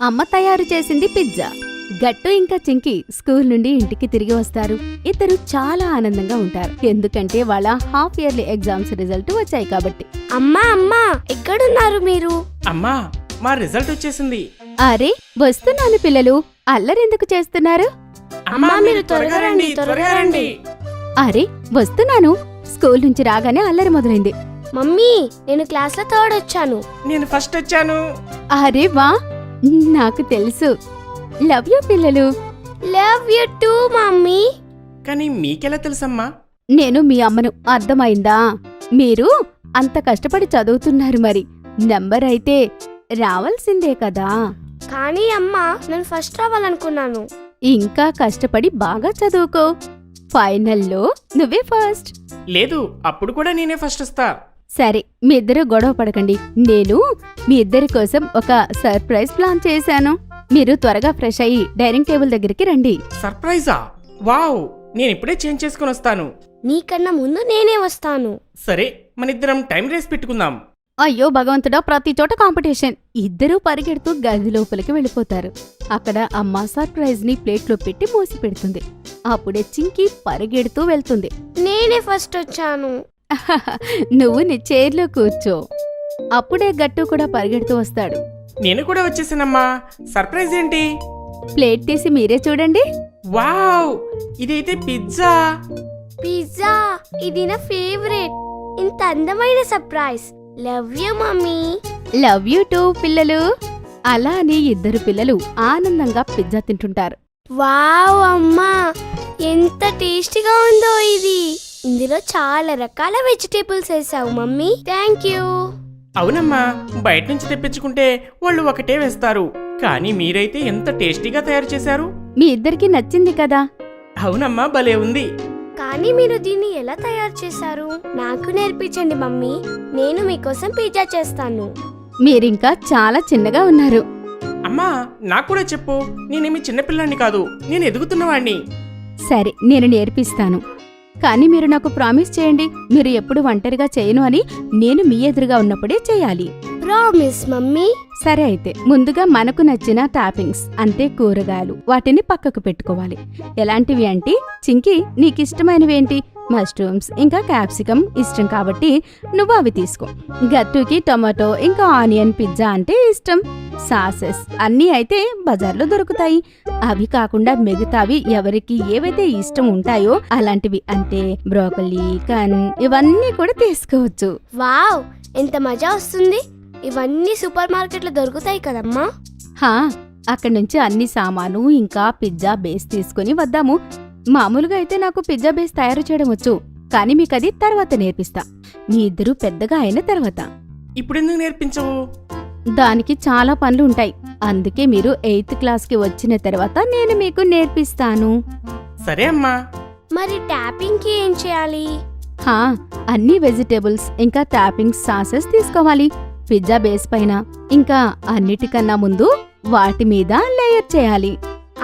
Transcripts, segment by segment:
అమ్మ తయారు చేసింది పిజ్జా. గట్టు ఇంకా చింకి స్కూల్ నుండి ఇంటికి తిరిగి వస్తారు. ఇద్దరు చాలా ఆనందంగా ఉంటారు, ఎందుకంటే వాళ్ళ హాఫ్ ఇయర్లీ ఎగ్జామ్స్ రిజల్ట్ వచ్చాయి కాబట్టి. అమ్మా ఎక్కడున్నారు మీరు? అమ్మా, మా రిజల్ట్ వచ్చేసింది. అరే వస్తున్నాను పిల్లలు, అల్లరెందుకు చేస్తున్నారు? అమ్మా మీరు త్వరగా రండి, త్వరగా రండి. అరే వస్తున్నాను. స్కూల్ నుంచి రాగానే అల్లరి మొదలైంది. మమ్మీ, నేను క్లాస్ లో థర్డ్ వచ్చాను. నేను ఫస్ట్ వచ్చాను. అరే వా, నాకు తెలుసు. లవ్ యూ పిల్లలు. Love you two mummy. కానీ మీకెలా తెలుసమ్మా? నేను మీ అమ్మను, అర్థమైందా? మీరు అంత కష్టపడి చదువుతున్నారు, మరి నంబర్ అయితే రావాల్సిందే కదా. కానీ అమ్మా, నేను ఫస్ట్ రావాలనుకున్నాను. ఇంకా కష్టపడి బాగా చదువుకో, ఫైనల్లో నువ్వే ఫస్ట్. లేదు, అప్పుడు కూడా నేనే ఫస్ట్ వస్తా. సరే, మీ ఇద్దరు గొడవ పడకండి. నేను మీ ఇద్దరి కోసం ఒక సర్ప్రైజ్ ప్లాన్ చేశాను. మీరు త్వరగా ఫ్రెష్ అయ్యి డైనింగ్ టేబుల్ దగ్గరికి రండి. సర్ప్రైజా? వావ్, నేను ఇప్పుడే చేంజ్ చేసుకుని వస్తాను. నీకన్నా ముందు నేనే వస్తాను. సరే, మనిద్దరం టైం రేస్ పెట్టుకుందాం. అయ్యో భగవంతుడా, ప్రతి చోట కాంపిటీషన్. ఇద్దరూ పరిగెడుతూ గది లోపలికి వెళ్ళిపోతారు. అక్కడ అమ్మ సర్ప్రైజ్ ని ప్లేట్లో పెట్టి మూసి పెడుతుంది. అప్పుడే చింకి పరిగెడుతూ వెళ్తుంది. నేనే ఫస్ట్ వచ్చాను. నువ్వు నీ చైర్లో కూర్చో. అప్పుడే గట్టు కూడా పరిగెడుతూ వస్తాడు. నేను కూడా వచ్చేసానమ్మా. సర్ప్రైజ్ ఏంటి? ప్లేట్ తీసి మీరే చూడండి. వావ్, ఇదైతే పిజ్జా. పిజ్జా, ఇది నా ఫేవరెట్. ఇంత అందమైన surprise. Love you mummy. Love you two పిల్లలు. అలా అని ఇద్దరు పిల్లలు ఆనందంగా పిజ్జా తింటుంటారు. వావ్ అమ్మా, ఎంత టేస్టీగా ఉందో ఇది. ఇందులో చాలా రకాల వెజిటేబుల్స్ వేసావు మమ్మీ. Thank you. అవునమ్మా, బయట నుంచి తెప్పించుకుంటే వాళ్ళు ఒకటే వేస్తారు, కానీ మీరైతే ఎంత టేస్టీగా తయారు చేశారు. మీ ఇద్దరికి నచ్చింది కదా. అవునమ్మా, భలే ఉంది. కానీ మీరు దీన్ని ఎలా తయారు చేశారు? నాకు నేర్పించండి మమ్మీ. నేను మీకోసం పిజ్జా చేస్తాను. మీరింకా చాలా చిన్నగా ఉన్నారు. అమ్మా, నాకు కూడా చెప్పు. నేనేమి చిన్నపిల్లాన్ని కాదు, నేను ఎదుగుతున్నవాణ్ణి. సరే, నేను నేర్పిస్తాను. కానీ మీరు నాకు ప్రామిస్ చేయండి, మీరు ఎప్పుడు ఒంటరిగా చేయను అని. నేను మీ ఎదురుగా ఉన్నప్పుడే చేయాలి. Promise mummy. సరే అయితే, ముందుగా మనకు నచ్చిన టాపింగ్స్ అంటే కూరగాయలు, వాటిని పక్కకు పెట్టుకోవాలి. ఎలాంటివి అంటే, చింకి నీకిష్టమైనవి ఏంటి? మష్రూమ్స్ ఇంకా క్యాప్సికమ్ ఇష్టం కాబట్టి నువ్వు అవి తీసుకో. గట్టుకి టొమాటో ఇంకా ఆనియన్ పిజ్జా అంటే ఇష్టం. సాసెస్ అన్నీ అయితే బజార్లో దొరుకుతాయి. అవి కాకుండా మిగతావి ఎవరికి ఏవైతే ఇష్టం ఉంటాయో అలాంటివి అంటే బ్రోకలీ, కన్ ఇవన్నీ కూడా తీసుకోవచ్చు. వావ్, ఎంత మజా వస్తుంది. ఇవన్నీ సూపర్ మార్కెట్లో దొరుకుతాయి కదమ్మా. హా, అక్కడి నుంచి అన్ని సామాను ఇంకా పిజ్జా బేస్ తీసుకుని వద్దాము. మామూలుగా అయితే నాకు పిజ్జా బేస్ తయారు చేయడం వచ్చు, కానీ మీకది తర్వాత నేర్పిస్తా, మీ ఇద్దరూ పెద్దగా అయిన తర్వాత. ఇప్పుడెందుకు నేర్పించవు? దానికి చాలా పనులు ఉంటాయి, అందుకే మీరు 8th క్లాస్కి వచ్చిన తర్వాత నేను మీకు నేర్పిస్తాను. సరే అమ్మా. మరి ట్యాపింగ్ కి ఏం చేయాలి? హా, అన్ని వెజిటేబుల్స్ ఇంకా టాపింగ్స్ సాసెస్ తీసుకోవాలి. పిజ్జా బేస్ పైన ఇంకా అన్నిటికన్నా ముందు వాటి మీద లేయర్ చేయాలి.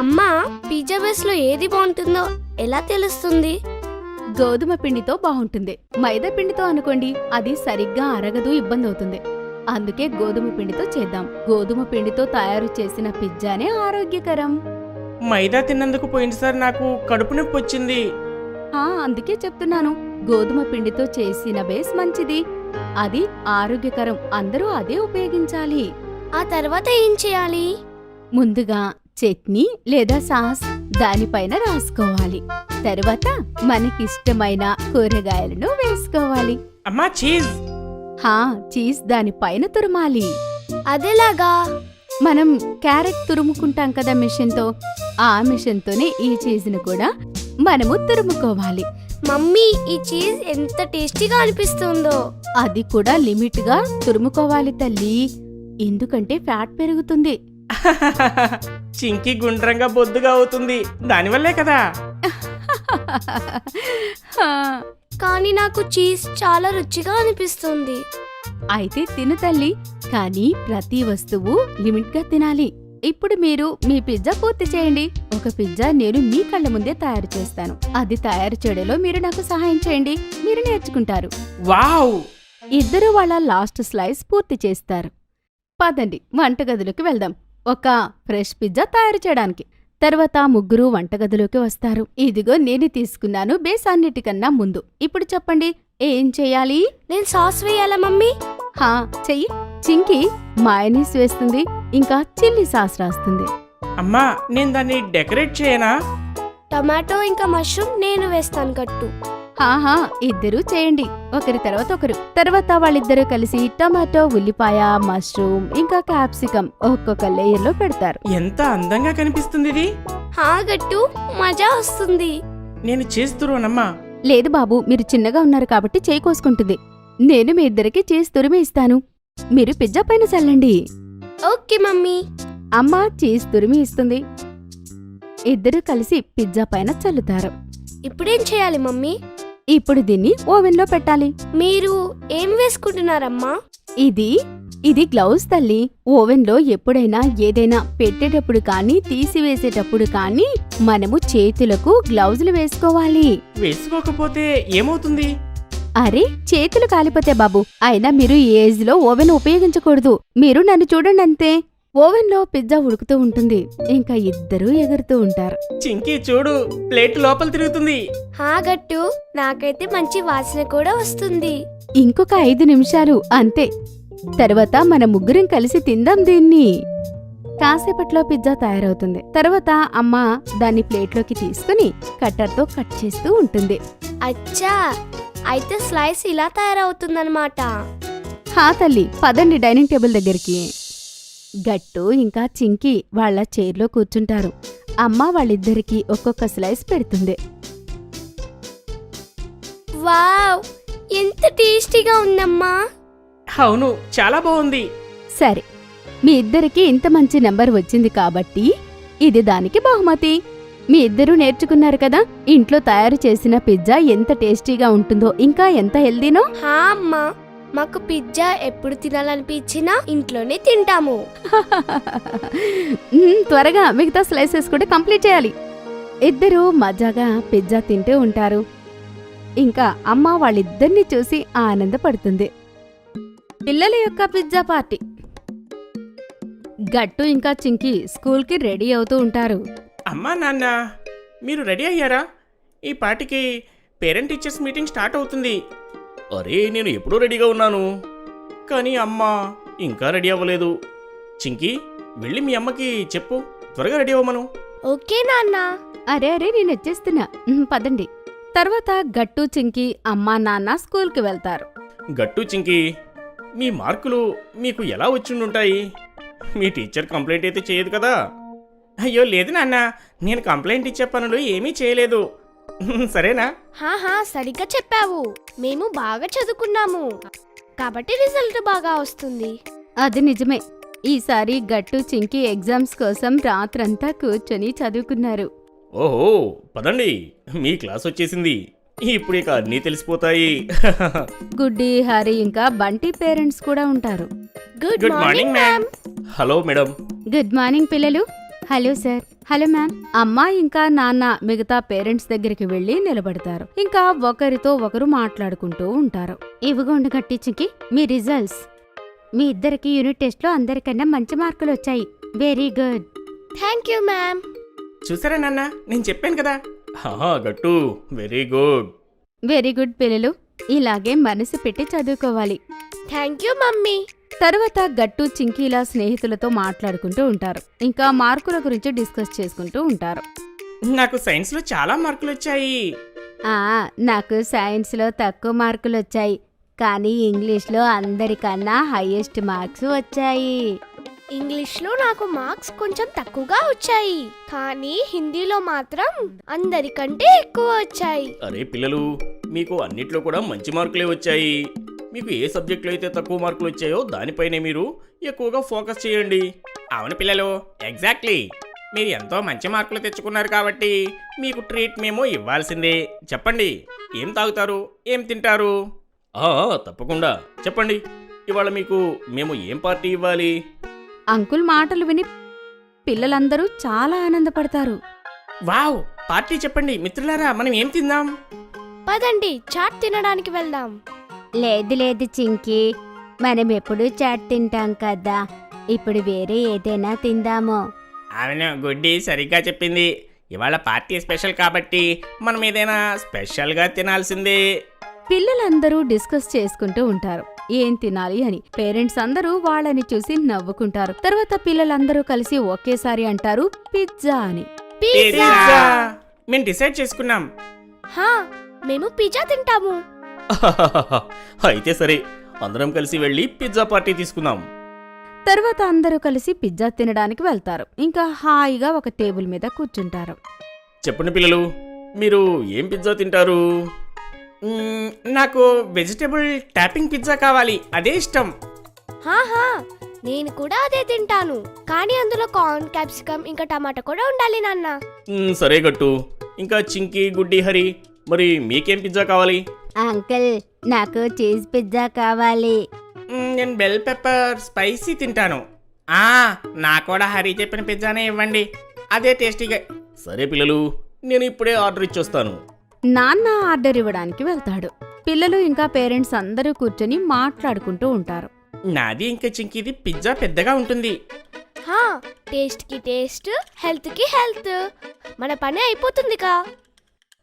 అమ్మా, పిజ్జా బేస్ లో ఏది బాగుంటుందో ఎలా తెలుస్తుంది? గోధుమ పిండితో బాగుంటుంది. మైదా పిండితో అనుకోండి, అది సరిగ్గా అరగదు, ఇబ్బంది అవుతుంది. అందుకే గోధుమ పిండితో చేద్దాం. గోధుమ పిండితో తయారు చేసిన పిజ్జానే ఆరోగ్యకరం. మైదా తిన్నందుకు పోయినసారి నాకు కడుపు నొప్పి వచ్చింది. అందుకే చెప్తున్నాను, గోధుమ పిండితో చేసిన బేస్ మంచిది, అది ఆరోగ్యకరం. అందరూ అదే ఉపయోగించాలి. ఆ తర్వాత ఏం చేయాలి? ముందుగా చట్నీ లేదా సాస్ దానిపైన రాసుకోవాలి. తర్వాత మనకిష్టమైన కూరగాయలను వేసుకోవాలి. అమ్మా, చీజ్. చీజ్ దానిపైన తురుమాలి. అదేలాగా? మనం క్యారెట్ తురుముకుంటాం కదా మిషన్తో, ఆ మిషన్తోనే ఈ చీజ్ను కూడా మనము తురుముకోవాలి. మమ్మీ, ఈ చీజ్ ఎంత టేస్టీగా అనిపిస్తుందో. అది కూడా లిమిట్ గా తురుముకోవాలి తల్లి, ఎందుకంటే ఫ్యాట్ పెరుగుతుంది. చింకి గుండ్రంగా బొద్దుగా అవుతుంది, దానివల్లే కదా. కానీ నాకు చీజ్ చాలా రుచిగా అనిపిస్తుంది. అయితే తిను తల్లి, కానీ ప్రతి వస్తువు లిమిట్ గా తినాలి. ఇప్పుడు మీరు మీ పిజ్జా పూర్తి చేయండి. ఒక పిజ్జా నేను మీ కళ్ళ ముందే తయారు చేస్తాను. అది తయారు చేయడంలో మీరు నాకు సహాయం చేయండి, మీరు నేర్చుకుంటారు. వావ్! ఇద్దరు వాళ్ళ లాస్ట్ స్లైస్ పూర్తి చేస్తారు. పదండి వంటగదిలోకి వెళ్దాం. ఒక ఫ్రెష్ పిజ్జా తయారు చేయడానికి. తర్వాత ముగ్గురు వంటగదిలోకి వస్తారు. ఇదిగో నేను తీసుకున్నాను బేస్ అన్నిటికన్నా ముందు. ఇప్పుడు చెప్పండి ఏం చెయ్యాలి? నేను సాస్ వేయాలా మమ్మీ? హా చెయ్యి. చింకి మయోనీస్ వేస్తుంది, ఇంకా చిల్లీ సాస్ రాస్తుంది. అమ్మా నేను దాన్ని డెకరేట్ చేయనా? టమాటో ఇంకా మష్రూమ్ నేను వేస్తాను గట్టు. హాహా ఇద్దరూ చేయండి, ఒకరి తర్వాత ఒకరు. తర్వాత వాళ్ళిద్దరూ కలిసి టమాటో, ఉల్లిపాయ, మష్రూమ్ ఇంకా క్యాప్సికమ్ ఒక్కొక్క లేయర్లో పెడతారు. ఎంత అందంగా కనిపిస్తుంది ఇది. హా గట్టు, మజా వస్తుంది. నేను చేస్తురునమ్మా. లేదు బాబు, మీరు చిన్నగా ఉన్నారు కాబట్టి చేయి కోసుకుంటుంది. నేను మీ ఇద్దరికి చీజ్ తురిమి ఇస్తాను, మీరు పిజ్జా పైన చల్లండి. Okay mummy. అమ్మ చీజ్ తురిమి ఇస్తుంది. ఇద్దరూ కలిసి పిజ్జా పైన చల్లుతారు. ఇప్పుడేం చేయాలి మమ్మీ? ఇప్పుడు దీన్ని ఓవెన్లో పెట్టాలి. మీరు ఏం వేసుకుంటున్నారమ్మా? ఇది గ్లౌస్ తల్లి. ఓవెన్లో ఎప్పుడైనా ఏదైనా పెట్టేటప్పుడు కానీ తీసివేసేటప్పుడు కానీ మనము చేతులకు గ్లౌజులు వేసుకోవాలి. వేసుకోకపోతే ఏమవుతుంది? అరే చేతులు కాలిపోతే బాబు, అయినా మీరు ఈ ఏజ్ లో ఓవెన్ ఉపయోగించకూడదు. మీరు నన్ను చూడండి అంతే. ఓవెన్లో పిజ్జా ఉడుకుతూ ఉంటుంది, ఇంకా ఇద్దరూ ఎగురుతూ ఉంటారు. చింకీ చూడు, ప్లేట్ లోపల తిరుగుతుంది. హా గట్టు, నాకైతే మంచి వాసన కూడా వస్తుంది. ఇంకొక 5 నిమిషాలు అంతే. తర్వాత మన ముగ్గురం కలిసి తిందాం దీన్ని. కాసేపట్లో పిజ్జా తయారవుతుంది. తర్వాత అమ్మ దాన్ని ప్లేట్లోకి తీసుకుని కట్టర్తో కట్ చేస్తూ ఉంటుంది. అచ్చా, అయితే స్లైస్ ఇలా తయారవుతుందన్నమాట. హా తల్లి, పదండి డైనింగ్ టేబుల్ దగ్గరికి. గట్టు ఇంకా చింకి వాళ్ళ చైర్లో కూర్చుంటారు. అమ్మ వాళ్ళిద్దరికీ ఒక్కొక్క స్లైస్ పెడుతుంది. వావ్, ఎంత టేస్టీగా ఉందమ్మా. అవును, చాలా బాగుంది. సరే, మీ ఇద్దరికి ఇంత మంచి నెంబర్ వచ్చింది కాబట్టి ఇది దానికి బహుమతి. మీ ఇద్దరూ నేర్చుకున్నారు కదా ఇంట్లో తయారు చేసిన పిజ్జా ఎంత టేస్టీగా ఉంటుందో, ఇంకా ఎంత హెల్దీనో. హా అమ్మా, మాకు పిజ్జా ఎప్పుడు తినాలనిపించినా ఇంట్లోనే తింటాము. త్వరగా మిగతా స్లైసెస్ కూడా కంప్లీట్ చేయాలి. ఇద్దరూ మజాగా పిజ్జా తింటూ ఉంటారు. ఇంకా అమ్మ వాళ్ళిద్దరినీ చూసి ఆనందపడుతుంది. పిల్లల యొక్క పిజ్జా పార్టీ. గట్టు ఇంకా చింకి స్కూల్కి రెడీ అవుతూ ఉంటారు. అమ్మా నాన్న, మీరు రెడీ అయ్యారా? ఈ పాటికి పేరెంట్ టీచర్స్ మీటింగ్ స్టార్ట్ అవుతుంది. అరే నేను ఎప్పుడూ రెడీగా ఉన్నాను, కానీ అమ్మ ఇంకా రెడీ అవ్వలేదు. చింకీ, వెళ్ళి మీ అమ్మకి చెప్పు, త్వరగా రెడీ అవ్వమను. ఓకే నాన్న. అరే నేను వచ్చేస్తున్నా, పదండి. తర్వాత గట్టు చింకి అమ్మా నాన్న స్కూల్కి వెళ్తారు. గట్టు చింకీ, మీ మార్కులు మీకు ఎలా వచ్చిండుంటాయి? మీ టీచర్ కంప్లైంట్ అయితే చేయదు కదా? అయ్యో లేదు నాన్న, నేను కంప్లైంట్ ఇచ్చే పనులు ఏమీ చేయలేదు. సరేనా? హాహా, సరిగ్గా చెప్పావు. మేము బాగా చదువుకున్నాము కాబట్టి రిజల్ట్ బాగా వస్తుంది. అది నిజమే. ఈసారి గట్టు చింకి ఎగ్జామ్స్ కోసం రాత్రంతా కూర్చొని చదువుకున్నారు. ఓహో, పదండి, మీ క్లాస్ వచ్చేసింది. ఇప్పుడు ఇక అన్నీ తెలిసిపోతాయి. గుడ్డి, హరి ఇంకా బంటి పేరెంట్స్ కూడా ఉంటారు. Good morning ma'am. Hello madam. Good morning పిల్లలు. Hello sir. Hello ma'am. అమ్మ ఇంకా నాన్న మిగతా పేరెంట్స్ దగ్గరికి వెళ్లి నిలబడతారు. ఇంకా ఒకరితో ఒకరు మాట్లాడుకుంటూ ఉంటారు. ఇవిగోండి గట్టి చింకి, మీ రిజల్ట్స్. మీ ఇద్దరికి యూనిట్ టెస్ట్ లో అందరికన్నా మంచి మార్కులు వచ్చాయి. Very good. Thank you ma'am. చూసారా నాన్న, నేను చెప్పాను కదా. గట్టు, వెరీ గుడ్. వెరీ గుడ్ పిల్లలు, ఇలాగే మనసు పెట్టి చదువుకోవాలి. Thank you mummy. తర్వాత గట్టు చింకీలా స్నేహితులతో మాట్లాడుకుంటూ ఉంటారు. ఇంకా మార్కుల గురించి డిస్కస్ చేసుకుంటూ ఉంటారు. నాకు సైన్స్లో చాలా మార్కులు వచ్చాయి. నాకు సైన్స్లో తక్కువ మార్కులు వచ్చాయి, కానీ ఇంగ్లీష్లో అందరికన్నా హైయెస్ట్ మార్క్స్ వచ్చాయి. ఇంగ్లీష్లో నాకు మార్క్స్ కొంచెం తక్కువగా వచ్చాయి, కానీ హిందీలో మాత్రం అందరికంటే ఎక్కువ వచ్చాయి. అరే పిల్లలు, మీకు అన్నిట్లో కూడా మంచి మార్కులే వచ్చాయి. మీకు ఏ సబ్జెక్టులో అయితే తక్కువ మార్కులు వచ్చాయో దానిపైనే మీరు ఎక్కువగా ఫోకస్ చేయండి. అవును పిల్లలు, ఎగ్జాక్ట్లీ. మీరు ఎంతో మంచి మార్కులు తెచ్చుకున్నారు కాబట్టి మీకు ట్రీట్ మేము ఇవ్వాల్సిందే. చెప్పండి, ఏం తాగుతారు, ఏం తింటారు? తప్పకుండా చెప్పండి. ఇవాళ మీకు మేము ఏం పార్టీ ఇవ్వాలి? అంకుల్ మాటలు విని పిల్లలందరూ చాలా ఆనందపడతారు. వావ్, పార్టీ చెప్పండి మిత్రులారా. మనం ఏం తిందాం? పదండి, చాట్ తినడానికి వెళ్దాం. లేదు చింకీ, మనం ఎప్పుడూ చాట్ తింటాం కదా, ఇప్పుడు వేరే ఏదైనా తిందామో. అవును, గుడ్డి సరిగ్గా చెప్పింది. ఇవాళ పార్టీ స్పెషల్ కాబట్టి మనం ఏదైనా స్పెషల్గా తినాల్సిందే. పిల్లలందరూ డిస్కస్ చేసుకుంటూ ఉంటారు ఏం తినాలి అని. పేరెంట్స్ అందరూ వాళ్ళని చూసి నవ్వుకుంటారు. తర్వాత పిల్లలందరూ కలిసి ఒకేసారి అంటారు పిజ్జా అని. పిజ్జా! మేము డిసైడ్ చేసుకున్నాం. హా, మేము పిజ్జా తింటాము. అయితే సరే, అందరం కలిసి వెళ్ళి పిజ్జా పార్టీ తీసుకుందాం. తర్వాత అందరూ కలిసి పిజ్జా తినడానికి వెళ్తారు. ఇంకా హాయిగా ఒక టేబుల్ మీద కూర్చుంటారు. చెప్పండి పిల్లలు, మీరు ఏం పిజ్జా తింటారు? నాకు వెజిటేబుల్ టాపింగ్ పిజ్జా కావాలి, అదే ఇష్టం. హా, నేను కూడా అదే తింటాను. కానీ అందులో కార్న్, క్యాప్సికమ్ ఇంకా టమాటా కూడా ఉండాలి నాన్న. సరే గట్టు. ఇంకా చింకి, గుడ్డి, హరి, మరి మీకేం పిజ్జా కావాలి? అంకుల్, నాకు చీజ్ పిజ్జా కావాలి. నేను బెల్ పెప్పర్ స్పైసీ తింటాను. నాకు కూడా హరి చెప్పిన పిజ్జానే ఇవ్వండి, అదే టేస్టీగా. సరే పిల్లలు, నేను ఇప్పుడే ఆర్డర్ ఇచ్చొస్తాను. నాన్న ఆర్డర్ ఇవ్వడానికి వెళ్తాడు. పిల్లలు ఇంకా పేరెంట్స్ అందరూ కూర్చొని మాట్లాడుకుంటూ ఉంటారు. నాది ఇంకా చింకిది పిజ్జా పెద్దగా ఉంటుంది. హా, టేస్ట్ కి టేస్ట్, హెల్త్ కి హెల్త్, మన పని అయిపోతుందిగా.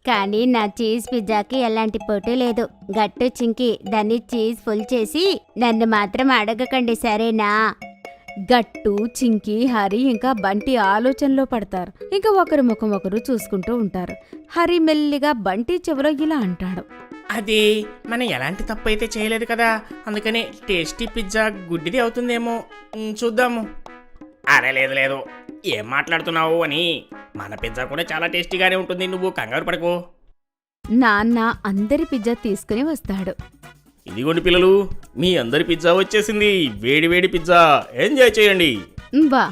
కానీ నా చీజ్ పిజ్జాకి ఎలాంటి పోటీ లేదు. గట్టు చింకి, దాన్ని చీజ్ ఫుల్ చేసి నన్ను మాత్రం అడగకండి, సరేనా? గట్టు, చింకి, హరి ఇంకా బంటి ఆలోచనలో పడతారు. ఇంకా ఒకరి ముఖం ఒకరు చూసుకుంటూ ఉంటారు. హరి మెల్లిగా బంటి చెవిలో ఇలా అంటాడు. అది మనం ఎలాంటి తప్పు అయితే చేయలేదు కదా, అందుకని టేస్టీ పిజ్జా గుడ్డిది అవుతుందేమో. చూద్దాము. అరే లేదు, ఏం మాట్లాడుతున్నావు అని. మన పిజ్జా కూడా చాలా టేస్టీగానే ఉంటుంది, నువ్వు కంగారు పడకు. నాన్న అందరి పిజ్జా తీసుకుని వస్తాడు. ఇదిగోండి పిల్లలు, మీ అందరి పిజ్జా వచ్చేసింది. వేడి వేడి పిజ్జా, ఎంజాయ్ చేయండి. బా,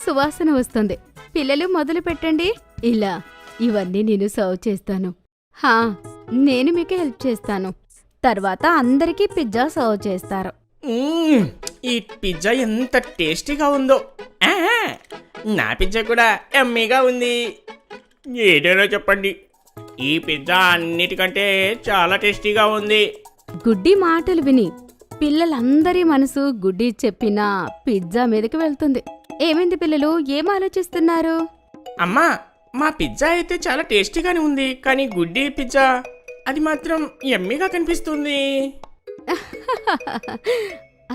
సువాసన వస్తుంది. పిల్లలు మొదలు పెట్టండి. ఇలా ఇవన్నీ నేను సర్వ్ చేస్తాను. హా, నేను మీకు హెల్ప్ చేస్తాను. తర్వాత అందరికీ పిజ్జా సర్వ్ చేస్తారు. ఈ పిజ్జా ఎంత టేస్టీగా ఉందో. నా పిజ్జా కూడా ఎమ్మీగా ఉంది. ఏదైనా చెప్పండి, ఈ పిజ్జా అన్నిటికంటే చాలా టేస్టీగా ఉంది. గుడ్డి మాటలు విని పిల్లలందరి మనసు గుడ్డి చెప్పిన పిజ్జా మీదకి వెళ్తుంది. ఏమైంది పిల్లలు, ఏం ఆలోచిస్తున్నారు? అమ్మా, మా పిజ్జా అయితే చాలా టేస్టీగానే ఉంది, కానీ గుడ్డి పిజ్జా అది మాత్రం ఎమ్మీగా కనిపిస్తుంది.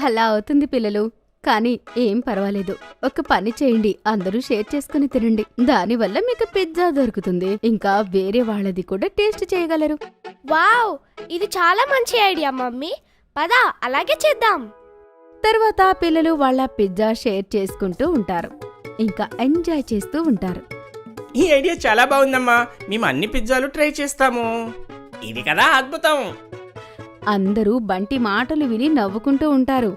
అలా అవుతుంది పిల్లలు, కానీ ఏం పర్వాలేదు. ఒక పని చేయండి, అందరూ షేర్ చేసుకుని తినండి. దానివల్ల మీకు పిజ్జా దొరుకుతుంది, ఇంకా వేరే వాళ్ళది కూడా టేస్ట్ చేయగలరు. వావ్, ఇది చాలా మంచి ఐడియా మమ్మీ. పద, అలాగే చేద్దాం. తర్వాత పిల్లలు వాళ్ళ పిజ్జా షేర్ చేసుకుంటూ ఉంటారు, ఇంకా ఎంజాయ్ చేస్తూ ఉంటారు. ఈ ఐడియా చాలా బాగుందమ్మా, మేము అన్ని పిజ్జాలు ట్రై చేస్తాము. ఇది కదా అద్భుతం. అందరూ బంటి మాటలు విని నవ్వుకుంటూ ఉంటారు.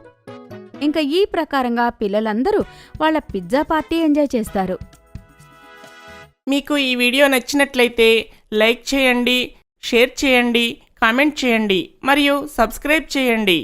ఇంకా ఈ ప్రకారంగా పిల్లలందరూ వాళ్ళ పిజ్జా పార్టీ ఎంజాయ్ చేస్తారు. మీకు ఈ వీడియో నచ్చినట్లయితే లైక్ చేయండి, షేర్ చేయండి, కామెంట్ చేయండి మరియు సబ్స్క్రైబ్ చేయండి.